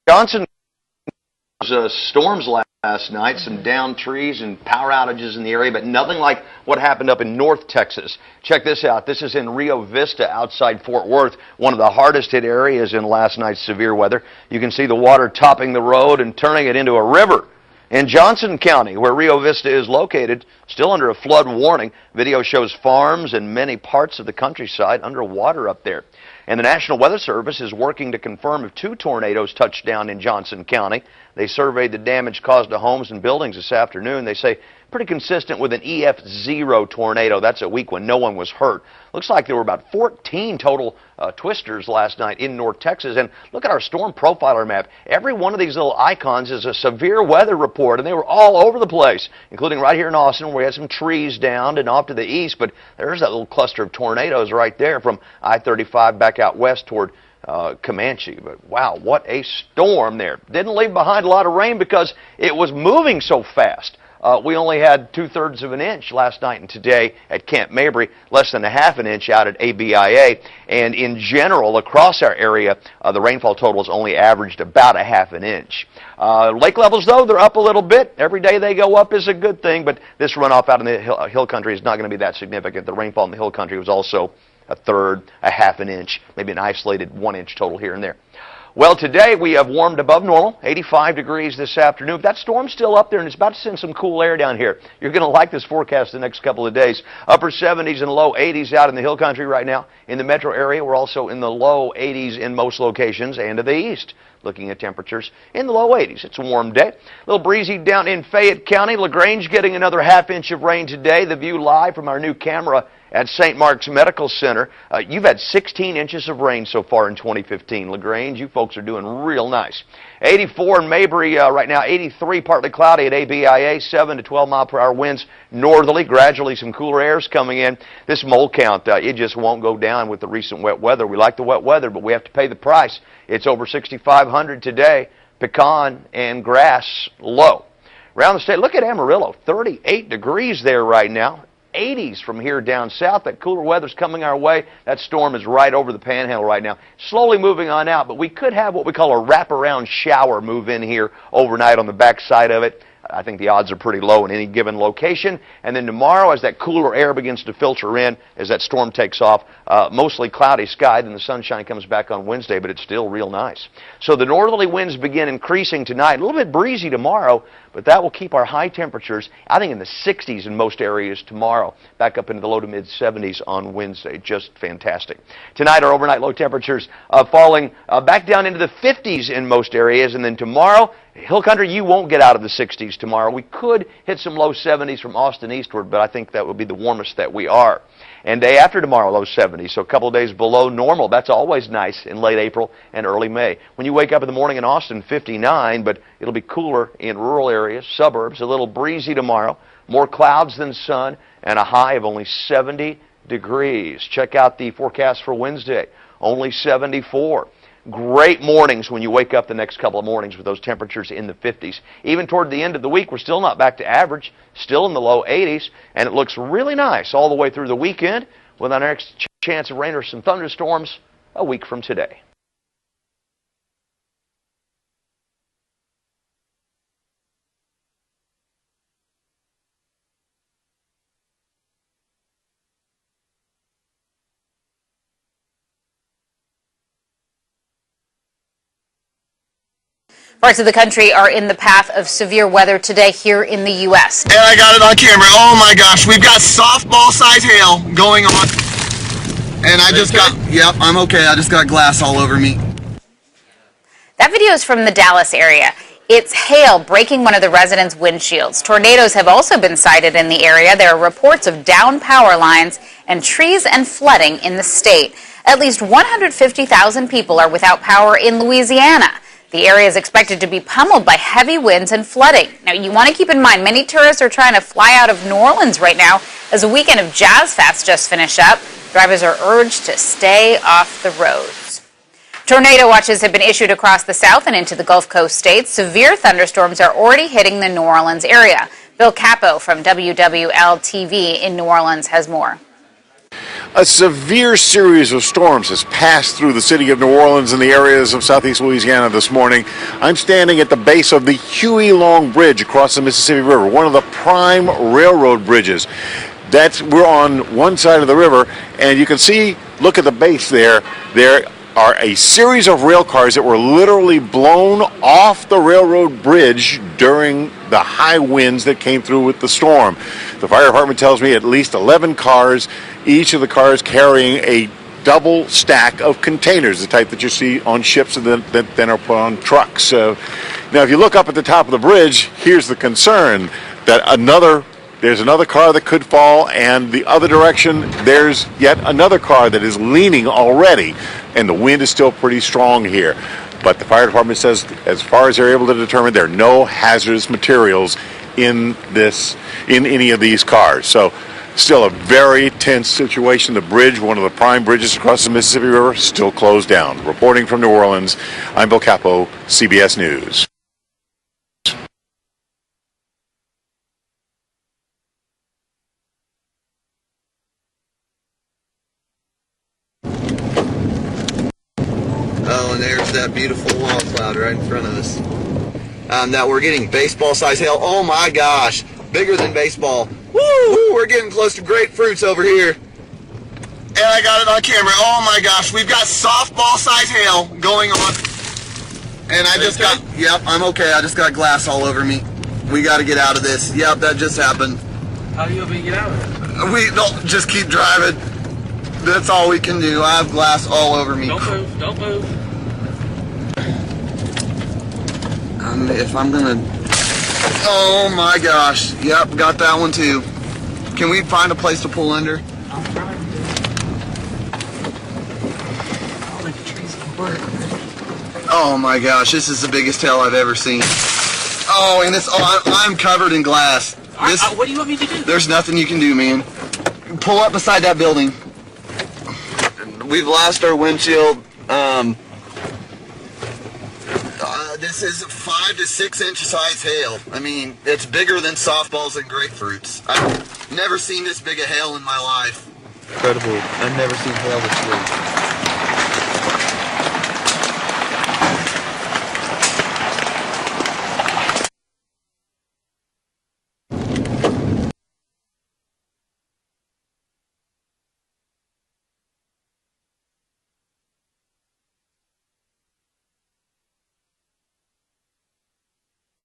Johnson, storms last night, some downed trees and power outages in the area, but nothing like what happened up in North Texas. Check this out. This is in Rio Vista outside Fort Worth, one of the hardest hit areas in last night's severe weather. You can see the water topping the road and turning it into a river. In Johnson County, where Rio Vista is located, still under a flood warning. Video shows farms and many parts of the countryside underwater up there. And the National Weather Service is working to confirm if 2 tornadoes touched down in Johnson County. They surveyed the damage caused to homes and buildings this afternoon. They say pretty consistent with an EF0 tornado. That's a week when no one was hurt. Looks like there were about 14 total twisters last night in North Texas. And look at our storm profiler map. Every one of these little icons is a severe weather report, and they were all over the place, including right here in Austin, where we had some trees downed and off to the east. But there's that little cluster of tornadoes right there from I-35 back out west toward Comanche. But wow, what a storm there. Didn't leave behind a lot of rain because it was moving so fast. We only had 2/3 of an inch last night and today at Camp Mabry, less than 1/2 an inch out at ABIA. And in general, across our area, the rainfall totals only averaged about 1/2 an inch. Lake levels, though, they're up a little bit. Every day they go up is a good thing, but this runoff out in the hill country is not going to be that significant. The rainfall in the hill country was also 1/3, 1/2 an inch, maybe an isolated 1 inch total here and there. Well, today we have warmed above normal, 85 degrees this afternoon. That storm's still up there, and it's about to send some cool air down here. You're going to like this forecast the next couple of days. Upper 70s and low 80s out in the hill country right now. In the metro area, we're also in the low 80s in most locations, and to the east. Looking at temperatures in the low 80s. It's a warm day. A little breezy down in Fayette County. LaGrange getting another 1/2 inch of rain today. The view live from our new camera at St. Mark's Medical Center. You've had 16 inches of rain so far in 2015. LaGrange, you folks are doing real nice. 84 in Mabry right now. 83 partly cloudy at ABIA. 7 to 12 mile per hour winds northerly. Gradually some cooler airs coming in. This mold count, it just won't go down with the recent wet weather. We like the wet weather, but we have to pay the price. It's over 6,500 today. Pecan and grass low. Around the state, look at Amarillo. 38 degrees there right now. 80s from here down south. That cooler weather's coming our way. That storm is right over the panhandle right now. Slowly moving on out, but we could have what we call a wraparound shower move in here overnight on the backside of it. I think the odds are pretty low in any given location. And then tomorrow, as that cooler air begins to filter in, as that storm takes off, mostly cloudy sky, then the sunshine comes back on Wednesday, but it's still real nice. So the northerly winds begin increasing tonight. A little bit breezy tomorrow, but that will keep our high temperatures, I think, in the 60s in most areas tomorrow, back up into the low to mid 70s on Wednesday. Just fantastic. Tonight, our overnight low temperatures falling back down into the 50s in most areas, and then tomorrow, hill country, you won't get out of the 60s tomorrow. We could hit some low 70s from Austin eastward, but I think that will be the warmest that we are. And day after tomorrow, low 70s, so a couple of days below normal. That's always nice in late April and early May. When you wake up in the morning in Austin, 59, but it'll be cooler in rural areas, suburbs, a little breezy tomorrow, more clouds than sun, and a high of only 70 degrees. Check out the forecast for Wednesday, only 74. Great mornings when you wake up the next couple of mornings with those temperatures in the 50s. Even toward the end of the week, we're still not back to average, still in the low 80s, and it looks really nice all the way through the weekend with our next chance of rain or some thunderstorms a week from today. Parts of the country are in the path of severe weather today here in the U.S. And I got it on camera. Oh my gosh, we've got softball-size hail going on. And I just got, yep, I'm okay. I just got glass all over me. That video is from the Dallas area. It's hail breaking one of the residents' windshields. Tornadoes have also been sighted in the area. There are reports of downed power lines and trees and flooding in the state. At least 150,000 people are without power in Louisiana. The area is expected to be pummeled by heavy winds and flooding. Now, you want to keep in mind, many tourists are trying to fly out of New Orleans right now as a weekend of Jazz Fest just finished up. Drivers are urged to stay off the roads. Tornado watches have been issued across the South and into the Gulf Coast states. Severe thunderstorms are already hitting the New Orleans area. Bill Capo from WWL-TV in New Orleans has more. A severe series of storms has passed through the city of New Orleans and the areas of southeast Louisiana this morning. I'm standing at the base of the Huey Long Bridge across the Mississippi River, one of the prime railroad bridges. We're on one side of the river, and you can see, look at the base there. There are a series of rail cars that were literally blown off the railroad bridge during the high winds that came through with the storm. The fire department tells me at least 11 cars, each of the cars carrying a double stack of containers, the type that you see on ships and then are put on trucks. Now, if you look up at the top of the bridge, here's the concern that there's another car that could fall, and the other direction, there's yet another car that is leaning already, and the wind is still pretty strong here. But the fire department says, as far as they're able to determine, there are no hazardous materials in any of these cars. So, still a very tense situation. The bridge, one of the prime bridges across the Mississippi River, still closed down. Reporting from New Orleans, I'm Bill Capo, CBS News. Oh, and there's that beautiful wall cloud right in front of us. Now we're getting baseball-sized hail. Oh my gosh, bigger than baseball. Woo! We're getting close to grapefruits over here. And I got it on camera. Oh my gosh, we've got softball-sized hail going on. And I just got, yep, I'm okay. I just got glass all over me. We got to get out of this. Yep, that just happened. How are you going to get out of it? We don't just keep driving. That's all we can do. I have glass all over me. Don't move. Don't move. If I'm gonna... Oh my gosh. Yep, got that one too. Can we find a place to pull under? I'll try to do it. All the trees can work. Oh my gosh, this is the biggest hail I've ever seen. Oh, and it's... Oh, I'm covered in glass. What do you want me to do? There's nothing you can do, man. Pull up beside that building. We've lost our windshield. This is 5 to 6 inch size hail. I mean, it's bigger than softballs and grapefruits. I've never seen this big a hail in my life. Incredible. I've never seen hail this big.